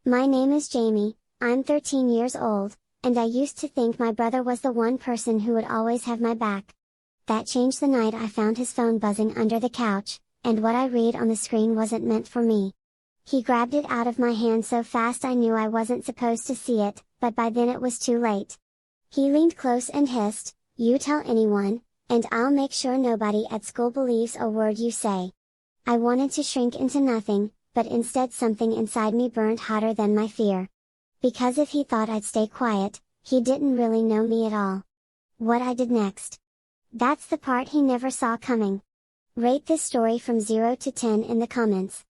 My name is Jamie, I'm 13 years old, and I used to think my brother was the one person who would always have my back. That changed the night I found his phone buzzing under the couch, and what I read on the screen wasn't meant for me. He grabbed it out of my hand so fast I knew I wasn't supposed to see it, but by then it was too late. He leaned close and hissed, "You tell anyone, and I'll make sure nobody at school believes a word you say." I wanted to shrink into nothing, but instead something inside me burned hotter than my fear. Because if he thought I'd stay quiet, he didn't really know me at all. What I did next. That's the part he never saw coming. Rate this story from 0 to 10 in the comments.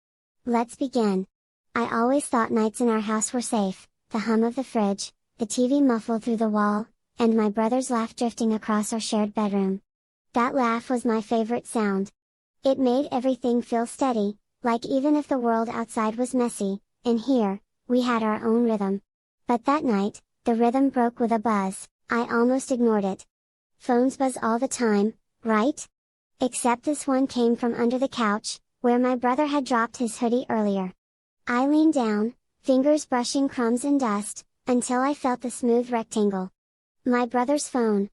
Let's begin. I always thought nights in our house were safe, the hum of the fridge, the TV muffled through the wall, and my brother's laugh drifting across our shared bedroom. That laugh was my favorite sound. It made everything feel steady, like even if the world outside was messy, in here, we had our own rhythm. But that night, the rhythm broke with a buzz. I almost ignored it. Phones buzz all the time, right? Except this one came from under the couch, where my brother had dropped his hoodie earlier. I leaned down, fingers brushing crumbs and dust, until I felt the smooth rectangle. My brother's phone.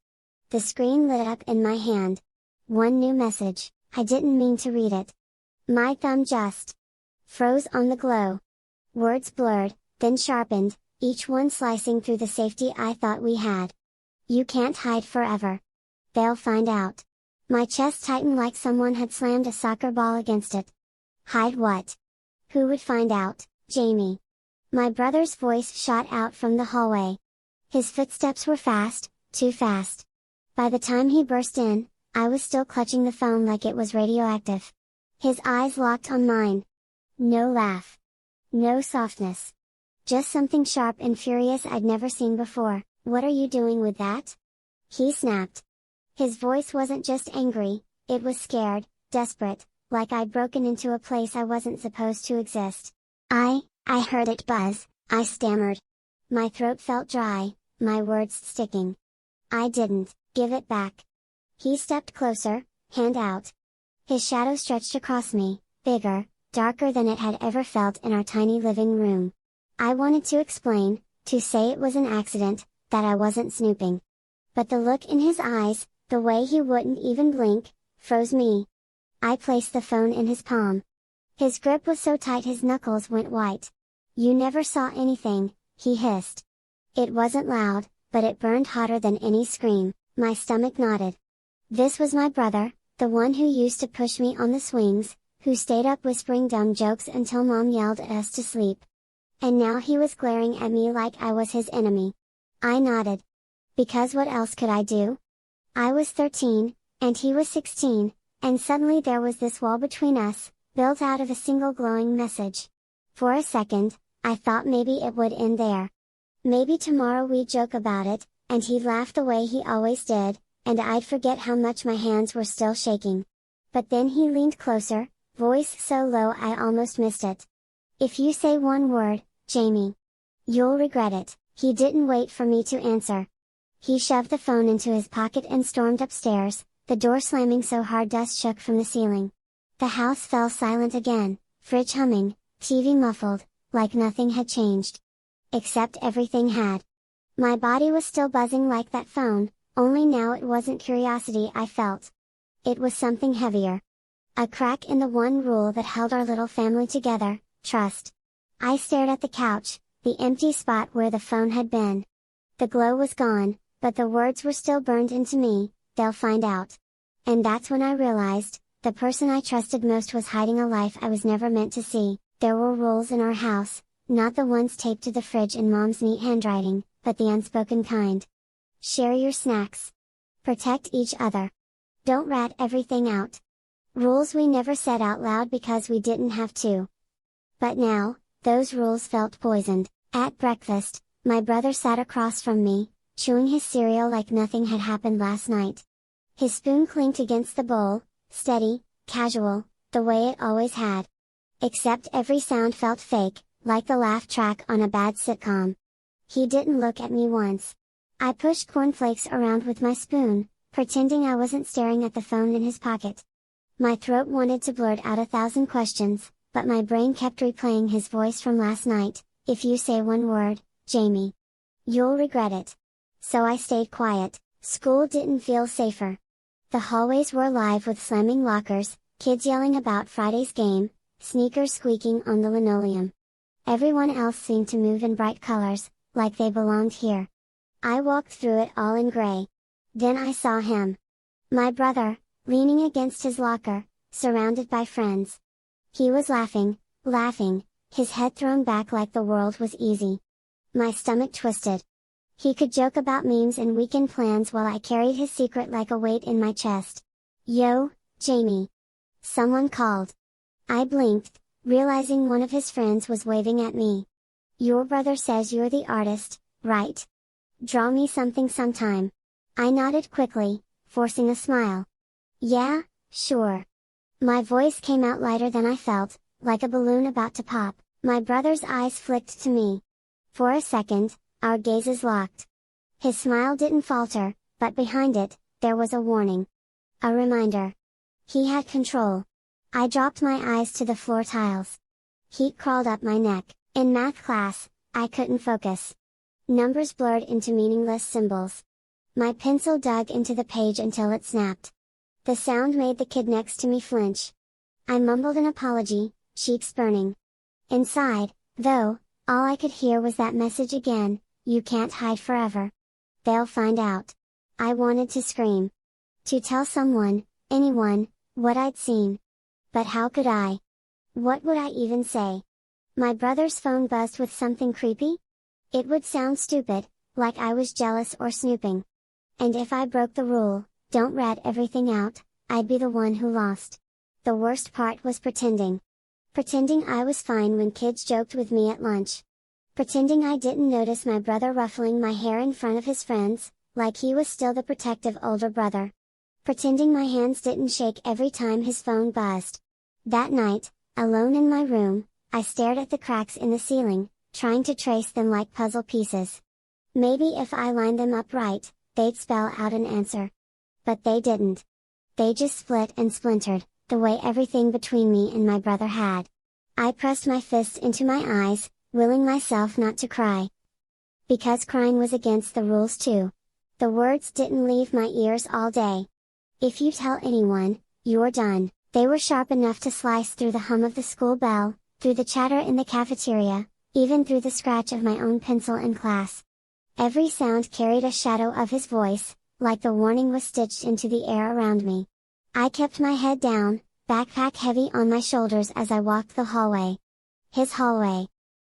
The screen lit up in my hand. One new message. I didn't mean to read it. My thumb just froze on the glow. Words blurred, then sharpened, each one slicing through the safety I thought we had. "You can't hide forever. They'll find out." My chest tightened like someone had slammed a soccer ball against it. Hide what? Who would find out? Jamie. My brother's voice shot out from the hallway. His footsteps were fast, too fast. By the time he burst in, I was still clutching the phone like it was radioactive. His eyes locked on mine. No laugh. No softness. Just something sharp and furious I'd never seen before. "What are you doing with that?" he snapped. His voice wasn't just angry, it was scared, desperate, like I'd broken into a place I wasn't supposed to exist. I heard it buzz," I stammered. My throat felt dry, my words sticking. "I didn't, give it back." He stepped closer, hand out. His shadow stretched across me, bigger, darker than it had ever felt in our tiny living room. I wanted to explain, to say it was an accident, that I wasn't snooping. But the look in his eyes, the way he wouldn't even blink, froze me. I placed the phone in his palm. His grip was so tight his knuckles went white. "You never saw anything," he hissed. It wasn't loud, but it burned hotter than any scream. My stomach knotted. This was my brother, the one who used to push me on the swings, who stayed up whispering dumb jokes until Mom yelled at us to sleep. And now he was glaring at me like I was his enemy. I nodded. Because what else could I do? I was 13, and he was 16, and suddenly there was this wall between us, built out of a single glowing message. For a second, I thought maybe it would end there. Maybe tomorrow we'd joke about it, and he'd laugh the way he always did, and I'd forget how much my hands were still shaking. But then he leaned closer, voice so low I almost missed it. "If you say one word, Jamie, you'll regret it." He didn't wait for me to answer. He shoved the phone into his pocket and stormed upstairs, the door slamming so hard dust shook from the ceiling. The house fell silent again, fridge humming, TV muffled, like nothing had changed. Except everything had. My body was still buzzing like that phone, only now it wasn't curiosity I felt. It was something heavier. A crack in the one rule that held our little family together, trust. I stared at the couch, the empty spot where the phone had been. The glow was gone, but the words were still burned into me, "They'll find out." And that's when I realized, the person I trusted most was hiding a life I was never meant to see. There were rules in our house, not the ones taped to the fridge in Mom's neat handwriting, but the unspoken kind. Share your snacks. Protect each other. Don't rat everything out. Rules we never said out loud because we didn't have to. But now, those rules felt poisoned. At breakfast, my brother sat across from me, chewing his cereal like nothing had happened last night. His spoon clinked against the bowl, steady, casual, the way it always had. Except every sound felt fake, like the laugh track on a bad sitcom. He didn't look at me once. I pushed cornflakes around with my spoon, pretending I wasn't staring at the phone in his pocket. My throat wanted to blurt out 1,000 questions, but my brain kept replaying his voice from last night, If you say one word, Jamie, you'll regret it. So I stayed quiet. School didn't feel safer. The hallways were alive with slamming lockers, kids yelling about Friday's game, sneakers squeaking on the linoleum. Everyone else seemed to move in bright colors, like they belonged here. I walked through it all in gray. Then I saw him. My brother, leaning against his locker, surrounded by friends. He was laughing, his head thrown back like the world was easy. My stomach twisted. He could joke about memes and weekend plans while I carried his secret like a weight in my chest. Yo, Jamie. Someone called. I blinked, realizing one of his friends was waving at me. Your brother says you're the artist, right? Draw me something sometime. I nodded quickly, forcing a smile. Yeah, sure. My voice came out lighter than I felt, like a balloon about to pop. My brother's eyes flicked to me. For a second, our gazes locked. His smile didn't falter, but behind it, there was a warning. A reminder. He had control. I dropped my eyes to the floor tiles. Heat crawled up my neck. In math class, I couldn't focus. Numbers blurred into meaningless symbols. My pencil dug into the page until it snapped. The sound made the kid next to me flinch. I mumbled an apology, cheeks burning. Inside, though, all I could hear was that message again, you can't hide forever. They'll find out. I wanted to scream. To tell someone, anyone, what I'd seen. But how could I? What would I even say? My brother's phone buzzed with something creepy? It would sound stupid, like I was jealous or snooping. And if I broke the rule, don't read everything out, I'd be the one who lost. The worst part was pretending. Pretending I was fine when kids joked with me at lunch. Pretending I didn't notice my brother ruffling my hair in front of his friends, like he was still the protective older brother. Pretending my hands didn't shake every time his phone buzzed. That night, alone in my room, I stared at the cracks in the ceiling, trying to trace them like puzzle pieces. Maybe if I lined them up right, they'd spell out an answer. But they didn't. They just split and splintered, the way everything between me and my brother had. I pressed my fists into my eyes, willing myself not to cry. Because crying was against the rules too. The words didn't leave my ears all day. If you tell anyone, you're done. They were sharp enough to slice through the hum of the school bell, through the chatter in the cafeteria, even through the scratch of my own pencil in class. Every sound carried a shadow of his voice, like the warning was stitched into the air around me. I kept my head down, backpack heavy on my shoulders as I walked the hallway. His hallway.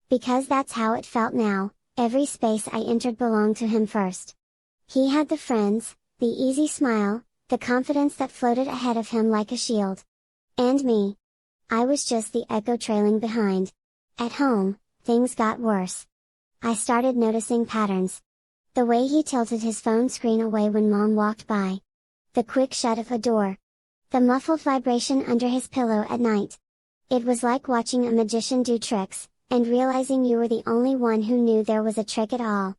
Because that's how it felt now, every space I entered belonged to him first. He had the friends, the easy smile, the confidence that floated ahead of him like a shield. And me. I was just the echo trailing behind. At home, things got worse. I started noticing patterns. The way he tilted his phone screen away when Mom walked by. The quick shut of a door. The muffled vibration under his pillow at night. It was like watching a magician do tricks, and realizing you were the only one who knew there was a trick at all.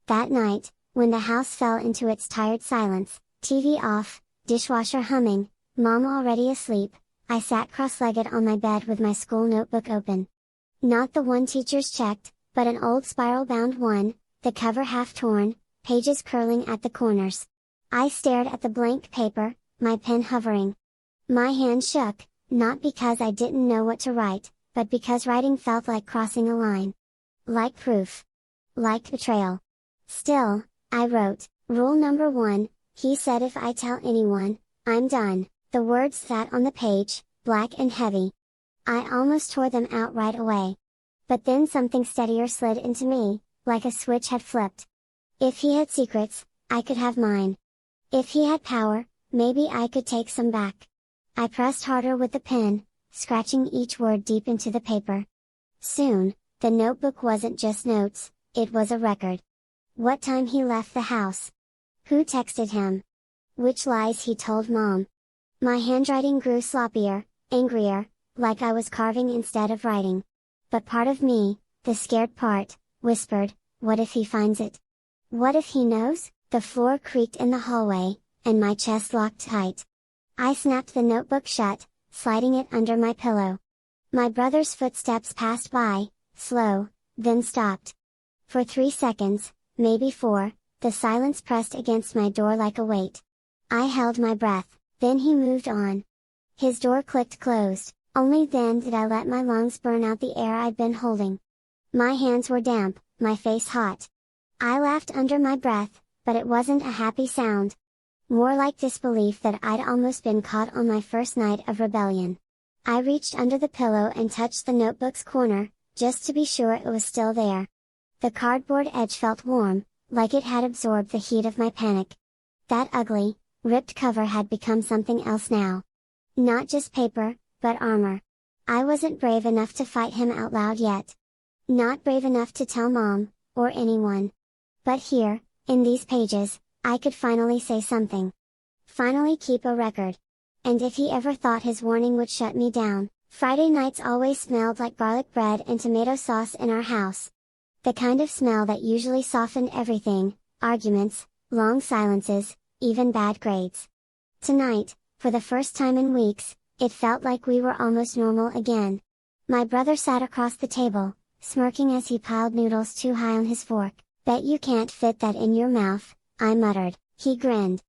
That night, when the house fell into its tired silence, TV off, dishwasher humming, Mom already asleep, I sat cross-legged on my bed with my school notebook open. Not the one teachers checked, but an old spiral-bound one, the cover half torn, pages curling at the corners. I stared at the blank paper, my pen hovering. My hand shook, not because I didn't know what to write, but because writing felt like crossing a line. Like proof. Like betrayal. Still, I wrote, Rule number 1, he said if I tell anyone, I'm done. The words sat on the page, black and heavy. I almost tore them out right away. But then something steadier slid into me, like a switch had flipped. If he had secrets, I could have mine. If he had power, maybe I could take some back. I pressed harder with the pen, scratching each word deep into the paper. Soon, the notebook wasn't just notes, it was a record. What time he left the house. Who texted him. Which lies he told Mom. My handwriting grew sloppier, angrier, like I was carving instead of writing. But part of me, the scared part, whispered, what if he finds it? What if he knows? The floor creaked in the hallway, and my chest locked tight. I snapped the notebook shut, sliding it under my pillow. My brother's footsteps passed by, slow, then stopped. For 3 seconds, maybe 4, the silence pressed against my door like a weight. I held my breath, then he moved on. His door clicked closed, only then did I let my lungs burn out the air I'd been holding. My hands were damp, my face hot. I laughed under my breath, but it wasn't a happy sound. More like disbelief that I'd almost been caught on my first night of rebellion. I reached under the pillow and touched the notebook's corner, just to be sure it was still there. The cardboard edge felt warm, like it had absorbed the heat of my panic. That ugly, ripped cover had become something else now. Not just paper, but armor. I wasn't brave enough to fight him out loud yet. Not brave enough to tell Mom, or anyone. But here, in these pages, I could finally say something. Finally keep a record. And if he ever thought his warning would shut me down, Friday nights always smelled like garlic bread and tomato sauce in our house. The kind of smell that usually softened everything, arguments, long silences, even bad grades. Tonight, for the first time in weeks, it felt like we were almost normal again. My brother sat across the table, smirking as he piled noodles too high on his fork. "Bet you can't fit that in your mouth," I muttered. He grinned.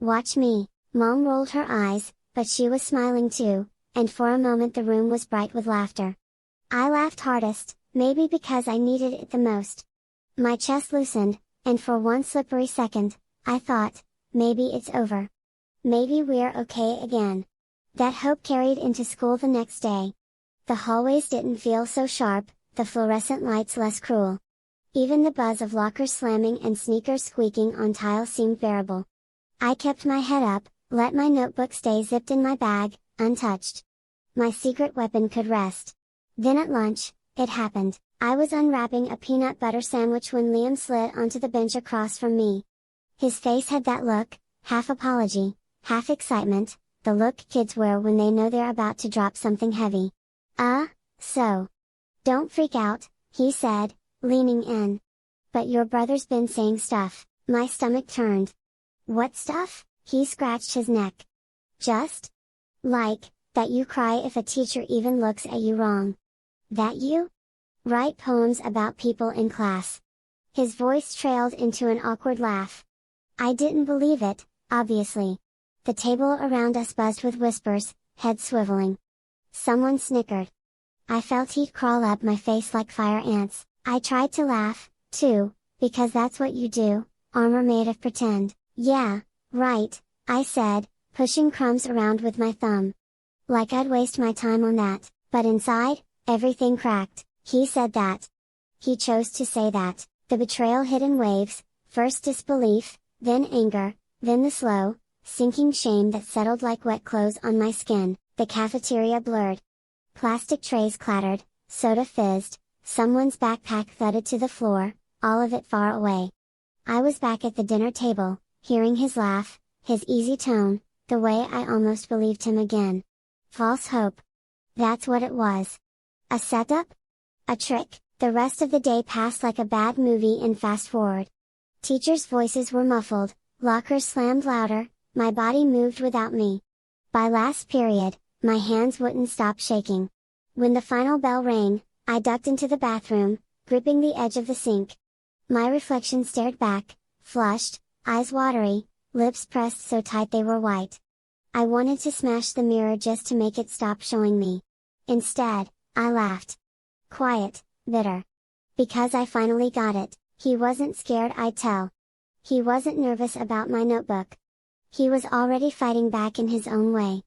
"Watch me." Mom rolled her eyes, but she was smiling too, and for a moment the room was bright with laughter. I laughed hardest, maybe because I needed it the most. My chest loosened, and for one slippery second, I thought, maybe it's over. Maybe we're okay again. That hope carried into school the next day. The hallways didn't feel so sharp, the fluorescent lights less cruel. Even the buzz of lockers slamming and sneakers squeaking on tile seemed bearable. I kept my head up, let my notebook stay zipped in my bag, untouched. My secret weapon could rest. Then at lunch, it happened. I was unwrapping a peanut butter sandwich when Liam slid onto the bench across from me. His face had that look, half apology, half excitement, the look kids wear when they know they're about to drop something heavy. So. Don't freak out, he said, leaning in. But your brother's been saying stuff. My stomach turned. What stuff? He scratched his neck. Just? Like, that you cry if a teacher even looks at you wrong. That you? Write poems about people in class. His voice trailed into an awkward laugh. I didn't believe it, obviously. The table around us buzzed with whispers, heads swiveling. Someone snickered. I felt heat crawl up my face like fire ants. I tried to laugh, too, because that's what you do, armor made of pretend. Yeah, right, I said, pushing crumbs around with my thumb. Like I'd waste my time on that, but inside, everything cracked. He said that. He chose to say that. The betrayal hit in waves, first disbelief, then anger, then the slow, sinking shame that settled like wet clothes on my skin. The cafeteria blurred. Plastic trays clattered, soda fizzed, someone's backpack thudded to the floor, all of it far away. I was back at the dinner table, hearing his laugh, his easy tone, the way I almost believed him again. False hope. That's what it was. A setup? A trick. The rest of the day passed like a bad movie in fast forward. Teachers' voices were muffled, lockers slammed louder, my body moved without me. By last period, my hands wouldn't stop shaking. When the final bell rang, I ducked into the bathroom, gripping the edge of the sink. My reflection stared back, flushed, eyes watery, lips pressed so tight they were white. I wanted to smash the mirror just to make it stop showing me. Instead, I laughed. Quiet, bitter. Because I finally got it. He wasn't scared, I'd tell. He wasn't nervous about my notebook. He was already fighting back in his own way.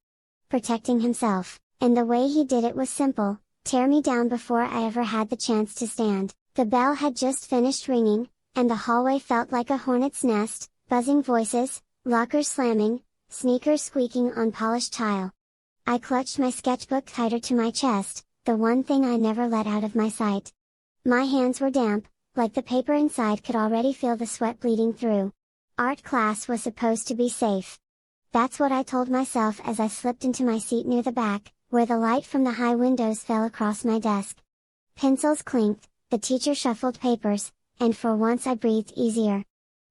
Protecting himself, and the way he did it was simple: tear me down before I ever had the chance to stand. The bell had just finished ringing, and the hallway felt like a hornet's nest, buzzing voices, lockers slamming, sneakers squeaking on polished tile. I clutched my sketchbook tighter to my chest, the one thing I never let out of my sight. My hands were damp, like the paper inside could already feel the sweat bleeding through. Art class was supposed to be safe. That's what I told myself as I slipped into my seat near the back, where the light from the high windows fell across my desk. Pencils clinked, the teacher shuffled papers, and for once I breathed easier.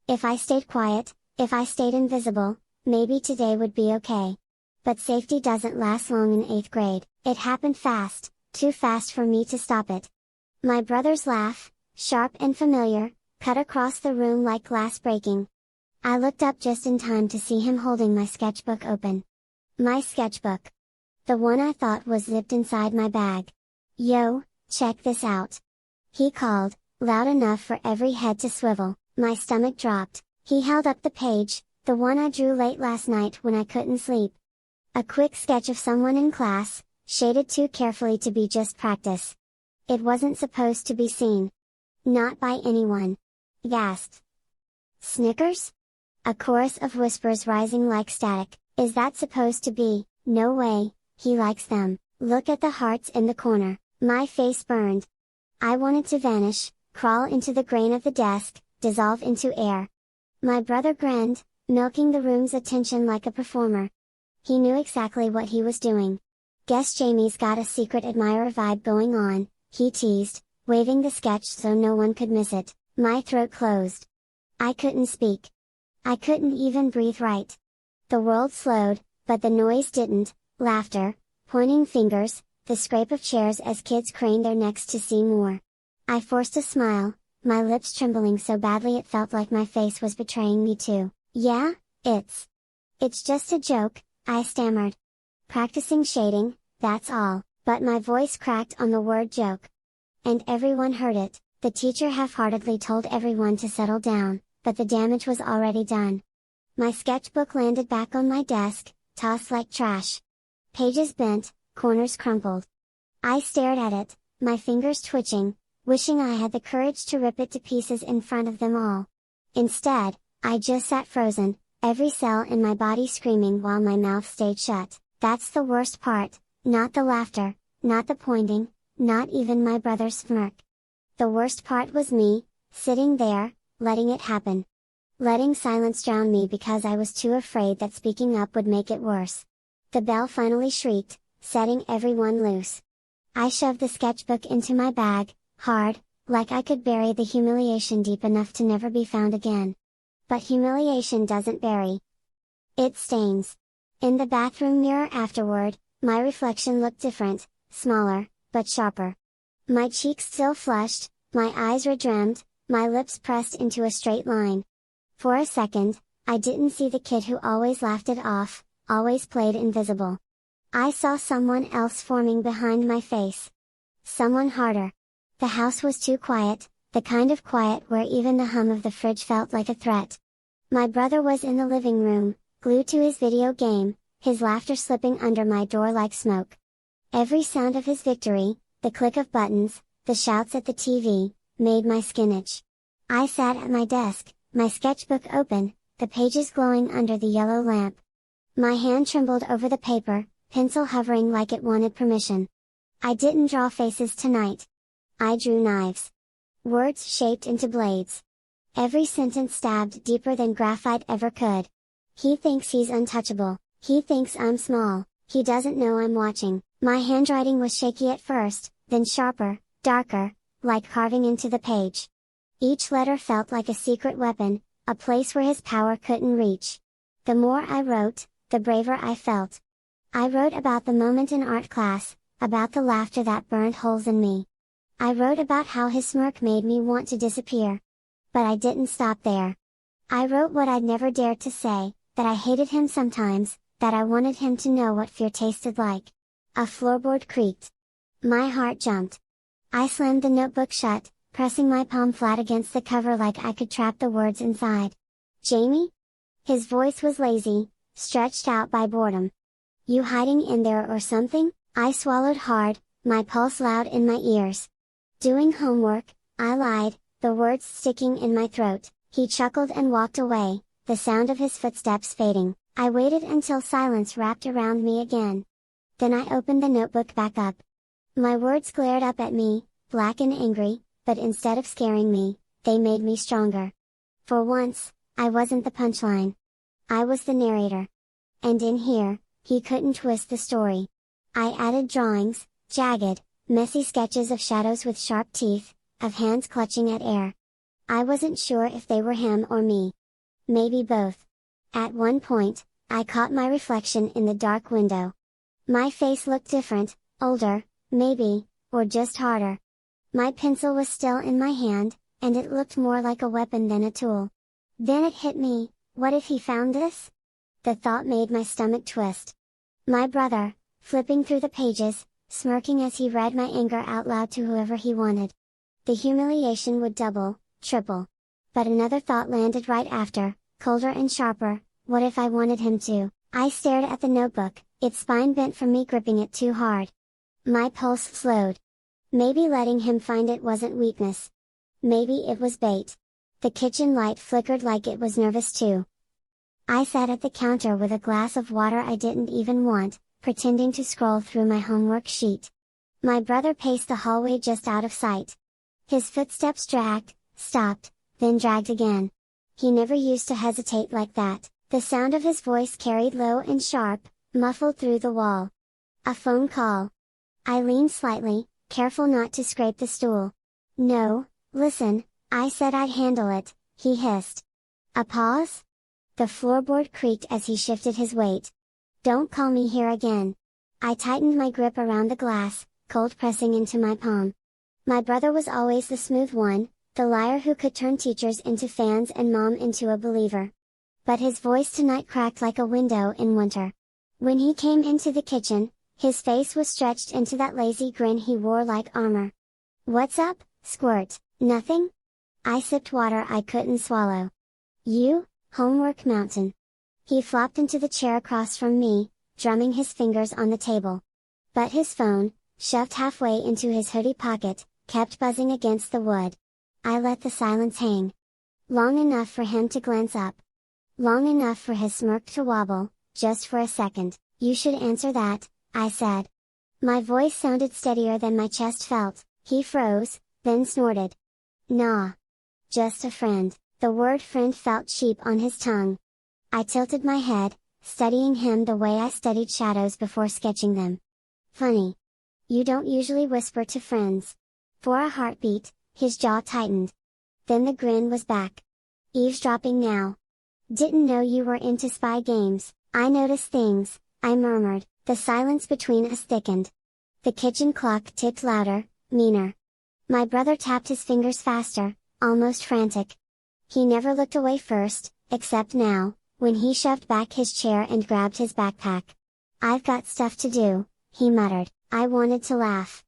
If I stayed quiet, if I stayed invisible, maybe today would be okay. But safety doesn't last long in 8th grade. It happened fast, too fast for me to stop it. My brother's laugh, sharp and familiar, cut across the room like glass breaking. I looked up just in time to see him holding my sketchbook open. My sketchbook. The one I thought was zipped inside my bag. "Yo, check this out!" he called, loud enough for every head to swivel. My stomach dropped. He held up the page, the one I drew late last night when I couldn't sleep. A quick sketch of someone in class, shaded too carefully to be just practice. It wasn't supposed to be seen. Not by anyone. Gasped. "Snickers?" A chorus of whispers rising like static. "Is that supposed to be? No way, he likes them. Look at the hearts in the corner." My face burned. I wanted to vanish, crawl into the grain of the desk, dissolve into air. My brother grinned, milking the room's attention like a performer. He knew exactly what he was doing. "Guess Jamie's got a secret admirer vibe going on," he teased, waving the sketch so no one could miss it. My throat closed. I couldn't speak. I couldn't even breathe right. The world slowed, but the noise didn't. Laughter, pointing fingers, the scrape of chairs as kids craned their necks to see more. I forced a smile, my lips trembling so badly it felt like my face was betraying me too. "Yeah, it's just a joke," I stammered. "Practicing shading, that's all," but my voice cracked on the word joke. And everyone heard it. The teacher half-heartedly told everyone to settle down, but the damage was already done. My sketchbook landed back on my desk, tossed like trash. Pages bent, corners crumpled. I stared at it, my fingers twitching, wishing I had the courage to rip it to pieces in front of them all. Instead, I just sat frozen, every cell in my body screaming while my mouth stayed shut. That's the worst part, not the laughter, not the pointing, not even my brother's smirk. The worst part was me, sitting there, letting it happen. Letting silence drown me because I was too afraid that speaking up would make it worse. The bell finally shrieked, setting everyone loose. I shoved the sketchbook into my bag, hard, like I could bury the humiliation deep enough to never be found again. But humiliation doesn't bury. It stains. In the bathroom mirror afterward, my reflection looked different, smaller, but sharper. My cheeks still flushed, my eyes redrimmed, my lips pressed into a straight line. For a second, I didn't see the kid who always laughed it off, always played invisible. I saw someone else forming behind my face. Someone harder. The house was too quiet, the kind of quiet where even the hum of the fridge felt like a threat. My brother was in the living room, glued to his video game, his laughter slipping under my door like smoke. Every sound of his victory, the click of buttons, the shouts at the TV, made my skin itch. I sat at my desk, my sketchbook open, the pages glowing under the yellow lamp. My hand trembled over the paper, pencil hovering like it wanted permission. I didn't draw faces tonight. I drew knives. Words shaped into blades. Every sentence stabbed deeper than graphite ever could. He thinks he's untouchable, he thinks I'm small, he doesn't know I'm watching. My handwriting was shaky at first, then sharper, darker, like carving into the page. Each letter felt like a secret weapon, a place where his power couldn't reach. The more I wrote, the braver I felt. I wrote about the moment in art class, about the laughter that burned holes in me. I wrote about how his smirk made me want to disappear. But I didn't stop there. I wrote what I'd never dared to say, that I hated him sometimes, that I wanted him to know what fear tasted like. A floorboard creaked. My heart jumped. I slammed the notebook shut, pressing my palm flat against the cover like I could trap the words inside. "Jamie?" His voice was lazy, stretched out by boredom. "You hiding in there or something?" I swallowed hard, my pulse loud in my ears. "Doing homework," I lied, the words sticking in my throat. He chuckled and walked away, the sound of his footsteps fading. I waited until silence wrapped around me again. Then I opened the notebook back up. My words glared up at me, black and angry, but instead of scaring me, they made me stronger. For once, I wasn't the punchline. I was the narrator. And in here, he couldn't twist the story. I added drawings, jagged, messy sketches of shadows with sharp teeth, of hands clutching at air. I wasn't sure if they were him or me. Maybe both. At one point, I caught my reflection in the dark window. My face looked different, older, maybe, or just harder. My pencil was still in my hand, and it looked more like a weapon than a tool. Then it hit me, what if he found this? The thought made my stomach twist. My brother, flipping through the pages, smirking as he read my anger out loud to whoever he wanted. The humiliation would double, triple. But another thought landed right after, colder and sharper, what if I wanted him to? I stared at the notebook, its spine bent from me gripping it too hard. My pulse slowed. Maybe letting him find it wasn't weakness. Maybe it was bait. The kitchen light flickered like it was nervous too. I sat at the counter with a glass of water I didn't even want, pretending to scroll through my homework sheet. My brother paced the hallway just out of sight. His footsteps dragged, stopped, then dragged again. He never used to hesitate like that. The sound of his voice carried low and sharp, muffled through the wall. A phone call. I leaned slightly, careful not to scrape the stool. No, listen, I said I'd handle it, he hissed. A pause? The floorboard creaked as he shifted his weight. Don't call me here again. I tightened my grip around the glass, cold pressing into my palm. My brother was always the smooth one, the liar who could turn teachers into fans and mom into a believer. But his voice tonight cracked like a window in winter. When he came into the kitchen, his face was stretched into that lazy grin he wore like armor. What's up, squirt? Nothing? I sipped water I couldn't swallow. You? Homework mountain. He flopped into the chair across from me, drumming his fingers on the table. But his phone, shoved halfway into his hoodie pocket, kept buzzing against the wood. I let the silence hang. Long enough for him to glance up. Long enough for his smirk to wobble, just for a second. You should answer that, I said. My voice sounded steadier than my chest felt. He froze, then snorted. Nah. Just a friend. The word friend felt cheap on his tongue. I tilted my head, studying him the way I studied shadows before sketching them. Funny. You don't usually whisper to friends. For a heartbeat, his jaw tightened. Then the grin was back. Eavesdropping now. Didn't know you were into spy games. I noticed things, I murmured. The silence between us thickened. The kitchen clock ticked louder, meaner. My brother tapped his fingers faster, almost frantic. He never looked away first, except now, when he shoved back his chair and grabbed his backpack. I've got stuff to do, he muttered. I wanted to laugh.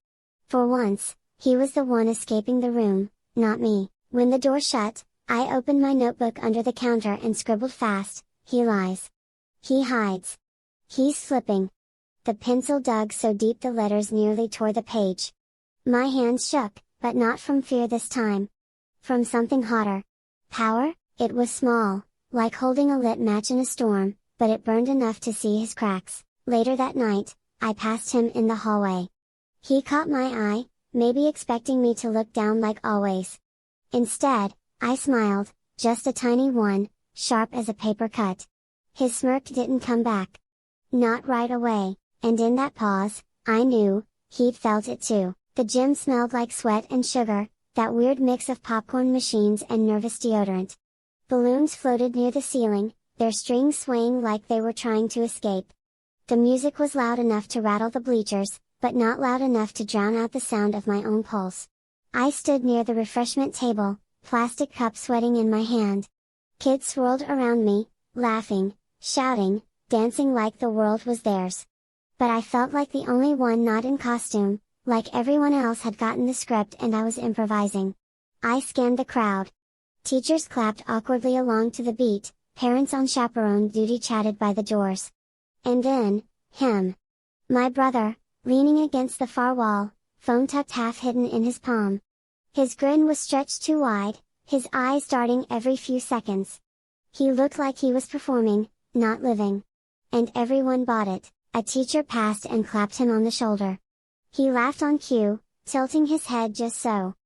For once, he was the one escaping the room, not me. When the door shut, I opened my notebook under the counter and scribbled fast, he lies. He hides. He's slipping. The pencil dug so deep the letters nearly tore the page. My hands shook, but not from fear this time. From something hotter. Power? It was small, like holding a lit match in a storm, but it burned enough to see his cracks. Later that night, I passed him in the hallway. He caught my eye, maybe expecting me to look down like always. Instead, I smiled, just a tiny one, sharp as a paper cut. His smirk didn't come back. Not right away, and in that pause, I knew, he'd felt it too. The gym smelled like sweat and sugar, that weird mix of popcorn machines and nervous deodorant. Balloons floated near the ceiling, their strings swaying like they were trying to escape. The music was loud enough to rattle the bleachers, but not loud enough to drown out the sound of my own pulse. I stood near the refreshment table, plastic cup sweating in my hand. Kids swirled around me, laughing, shouting, dancing like the world was theirs. But I felt like the only one not in costume, like everyone else had gotten the script and I was improvising. I scanned the crowd. Teachers clapped awkwardly along to the beat, parents on chaperone duty chatted by the doors. And then, him. My brother, leaning against the far wall, phone tucked half hidden in his palm. His grin was stretched too wide, his eyes darting every few seconds. He looked like he was performing, not living. And everyone bought it. A teacher passed and clapped him on the shoulder. He laughed on cue, tilting his head just so.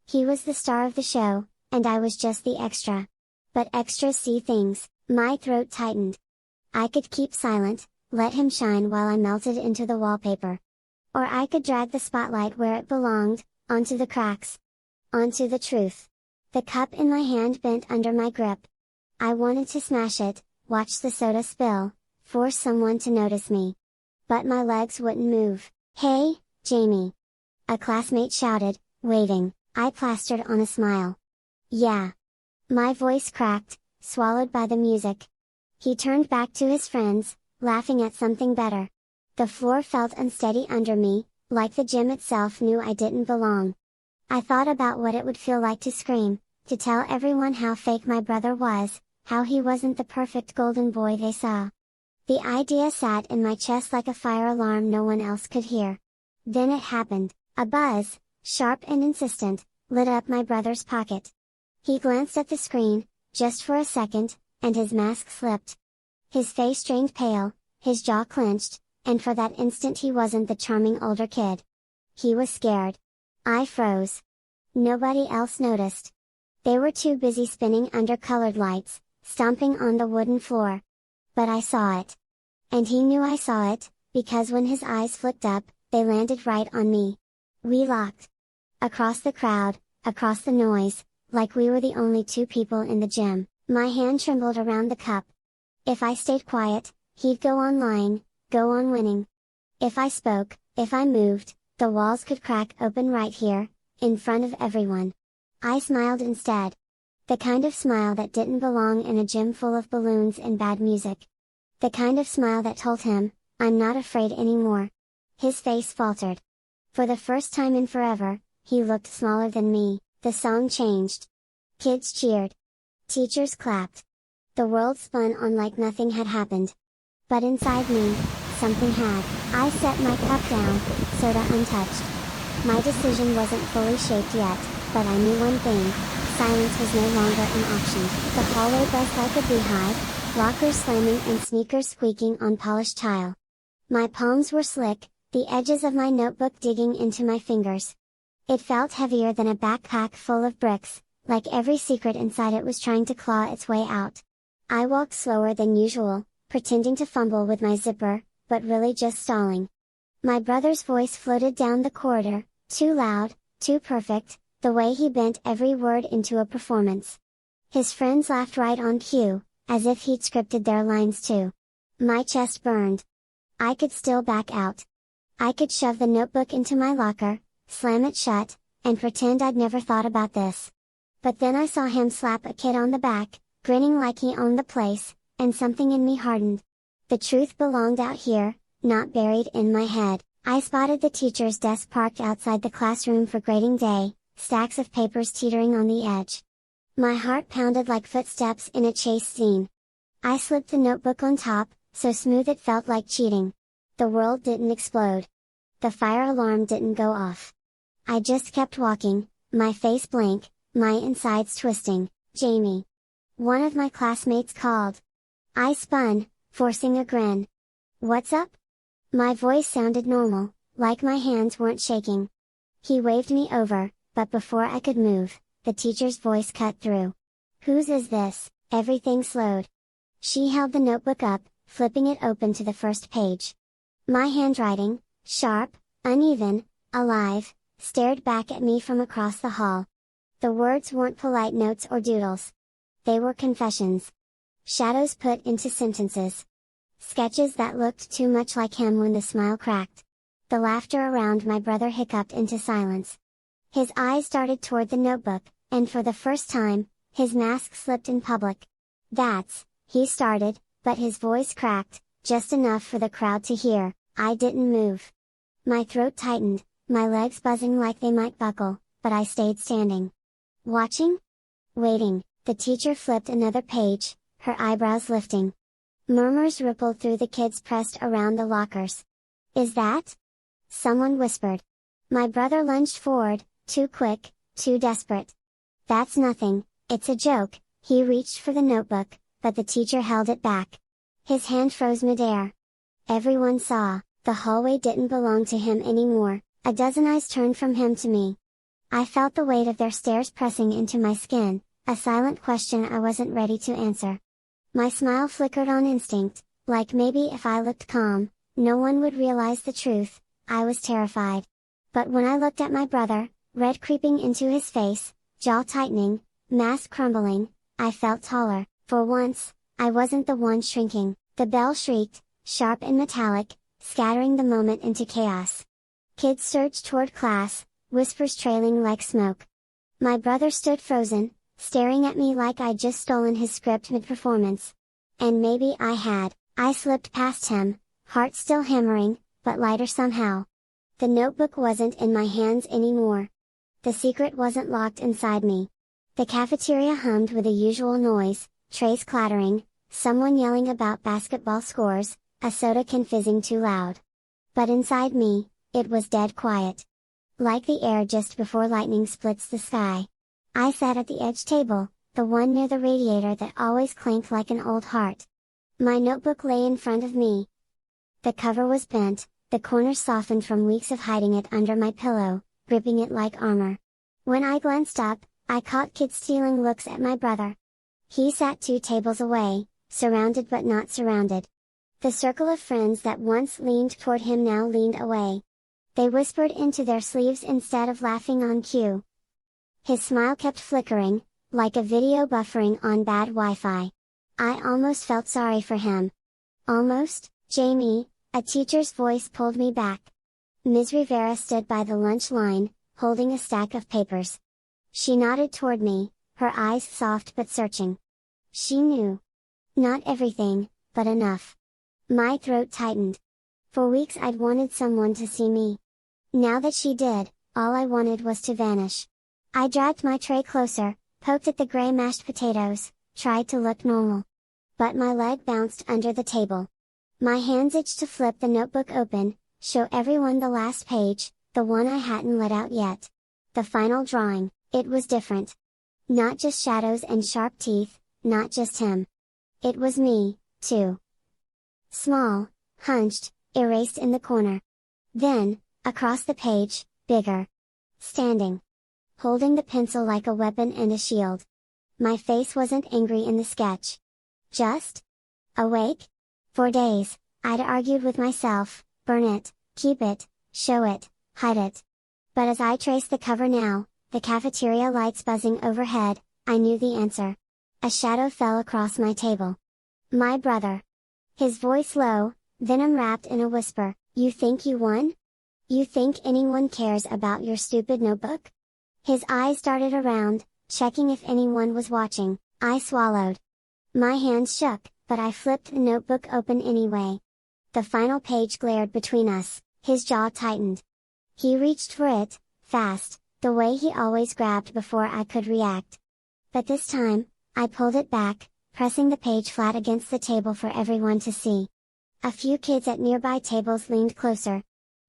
He was the star of the show, and I was just the extra. But extras see things. My throat tightened. I could keep silent, let him shine while I melted into the wallpaper. Or I could drag the spotlight where it belonged, onto the cracks. Onto the truth. The cup in my hand bent under my grip. I wanted to smash it, watch the soda spill, force someone to notice me. But my legs wouldn't move. Hey, Jamie! A classmate shouted, Waving, I plastered on a smile. Yeah. My voice cracked, swallowed by the music. He turned back to his friends, laughing at something better. The floor felt unsteady under me, like the gym itself knew I didn't belong. I thought about what it would feel like to scream, to tell everyone how fake my brother was, how he wasn't the perfect golden boy they saw. The idea sat in my chest like a fire alarm no one else could hear. Then it happened, a buzz, sharp and insistent, lit up my brother's pocket. He glanced at the screen, just for a second, and his mask slipped. His face turned pale, his jaw clenched, and for that instant he wasn't the charming older kid. He was scared. I froze. Nobody else noticed. They were too busy spinning under colored lights, stomping on the wooden floor. But I saw it. And he knew I saw it, because when his eyes flicked up, they landed right on me. We locked. Across the crowd, across the noise, like we were the only two people in the gym, my hand trembled around the cup. If I stayed quiet, he'd go on lying, go on winning. If I spoke, if I moved, the walls could crack open right here, in front of everyone. I smiled instead. The kind of smile that didn't belong in a gym full of balloons and bad music. The kind of smile that told him, I'm not afraid anymore. His face faltered. For the first time in forever, he looked smaller than me. The song changed. Kids cheered. Teachers clapped. The world spun on like nothing had happened. But inside me, something had. I set my cup down, soda untouched. My decision wasn't fully shaped yet, but I knew one thing: silence was no longer an option. The hallway buzzed like a beehive, lockers slamming and sneakers squeaking on polished tile. My palms were slick, the edges of my notebook digging into my fingers. It felt heavier than a backpack full of bricks, like every secret inside it was trying to claw its way out. I walked slower than usual, pretending to fumble with my zipper, but really just stalling. My brother's voice floated down the corridor, too loud, too perfect, the way he bent every word into a performance. His friends laughed right on cue, as if he'd scripted their lines too. My chest burned. I could still back out. I could shove the notebook into my locker, slam it shut, and pretend I'd never thought about this. But then I saw him slap a kid on the back, grinning like he owned the place, and something in me hardened. The truth belonged out here, not buried in my head. I spotted the teacher's desk parked outside the classroom for grading day, stacks of papers teetering on the edge. My heart pounded like footsteps in a chase scene. I slipped the notebook on top, so smooth it felt like cheating. The world didn't explode. The fire alarm didn't go off. I just kept walking, my face blank, my insides twisting. Jamie. One of my classmates called. I spun, forcing a grin. What's up? My voice sounded normal, like my hands weren't shaking. He waved me over, but before I could move, the teacher's voice cut through. Whose is this? Everything slowed. She held the notebook up, flipping it open to the first page. My handwriting, sharp, uneven, alive, stared back at me from across the hall. The words weren't polite notes or doodles. They were confessions. Shadows put into sentences. Sketches that looked too much like him when the smile cracked. The laughter around my brother hiccuped into silence. His eyes darted toward the notebook, and for the first time, his mask slipped in public. He started, but his voice cracked, just enough for the crowd to hear. I didn't move. My throat tightened, my legs buzzing like they might buckle, but I stayed standing. Watching? Waiting. The teacher flipped another page, her eyebrows lifting. Murmurs rippled through the kids pressed around the lockers. Is that? Someone whispered. My brother lunged forward, too quick, too desperate. That's nothing, it's a joke. He reached for the notebook, but the teacher held it back. His hand froze midair. Everyone saw, the hallway didn't belong to him anymore. A dozen eyes turned from him to me. I felt the weight of their stares pressing into my skin, a silent question I wasn't ready to answer. My smile flickered on instinct, like maybe if I looked calm, no one would realize the truth. I was terrified. But when I looked at my brother, red creeping into his face, jaw tightening, mask crumbling, I felt taller. For once, I wasn't the one shrinking. The bell shrieked, sharp and metallic, scattering the moment into chaos. Kids surged toward class, whispers trailing like smoke. My brother stood frozen, staring at me like I'd just stolen his script mid-performance. And maybe I had. I slipped past him, heart still hammering, but lighter somehow. The notebook wasn't in my hands anymore. The secret wasn't locked inside me. The cafeteria hummed with the usual noise, trays clattering, someone yelling about basketball scores, a soda can fizzing too loud. But inside me, it was dead quiet. Like the air just before lightning splits the sky. I sat at the edge table, the one near the radiator that always clanked like an old heart. My notebook lay in front of me. The cover was bent, the corners softened from weeks of hiding it under my pillow, gripping it like armor. When I glanced up, I caught kids stealing looks at my brother. He sat 2 tables away, surrounded but not surrounded. The circle of friends that once leaned toward him now leaned away. They whispered into their sleeves instead of laughing on cue. His smile kept flickering, like a video buffering on bad Wi-Fi. I almost felt sorry for him. Almost, Jamie, a teacher's voice pulled me back. Ms. Rivera stood by the lunch line, holding a stack of papers. She nodded toward me, her eyes soft but searching. She knew. Not everything, but enough. My throat tightened. For weeks I'd wanted someone to see me. Now that she did, all I wanted was to vanish. I dragged my tray closer, poked at the gray mashed potatoes, tried to look normal. But my leg bounced under the table. My hands itched to flip the notebook open, show everyone the last page, the one I hadn't let out yet. The final drawing, it was different. Not just shadows and sharp teeth, not just him. It was me, too. Small, hunched, erased in the corner. Then, across the page, bigger. Standing. Holding the pencil like a weapon and a shield. My face wasn't angry in the sketch. Just? Awake? For days, I'd argued with myself, burn it, keep it, show it, hide it. But as I traced the cover now, the cafeteria lights buzzing overhead, I knew the answer. A shadow fell across my table. My brother. His voice low, venom wrapped in a whisper, "You think you won? You think anyone cares about your stupid notebook?" His eyes darted around, checking if anyone was watching. I swallowed. My hands shook, but I flipped the notebook open anyway. The final page glared between us, his jaw tightened. He reached for it, fast, the way he always grabbed before I could react. But this time, I pulled it back, pressing the page flat against the table for everyone to see. A few kids at nearby tables leaned closer.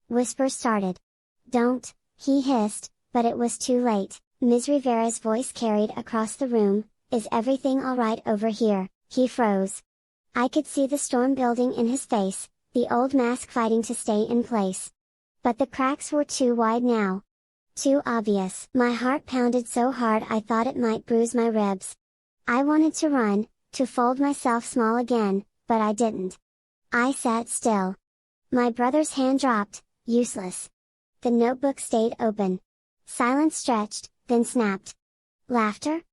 Whispers started. "Don't," he hissed, but it was too late. Ms. Rivera's voice carried across the room, "Is everything alright over here?" He froze. I could see the storm building in his face, the old mask fighting to stay in place. But the cracks were too wide now. Too obvious. My heart pounded so hard I thought it might bruise my ribs. I wanted to run, to fold myself small again, but I didn't. I sat still. My brother's hand dropped, useless. The notebook stayed open. Silence stretched, then snapped. Laughter?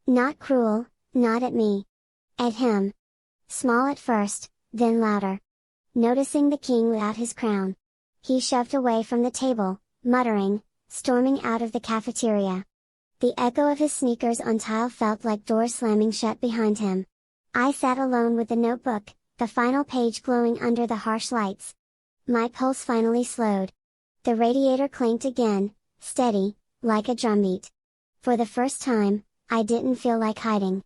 Not cruel, not at me. At him. Small at first, then louder. Noticing the king without his crown. He shoved away from the table, muttering, storming out of the cafeteria. The echo of his sneakers on tile felt like doors slamming shut behind him. I sat alone with the notebook, the final page glowing under the harsh lights. My pulse finally slowed. The radiator clanked again, steady, like a drumbeat. For the first time, I didn't feel like hiding.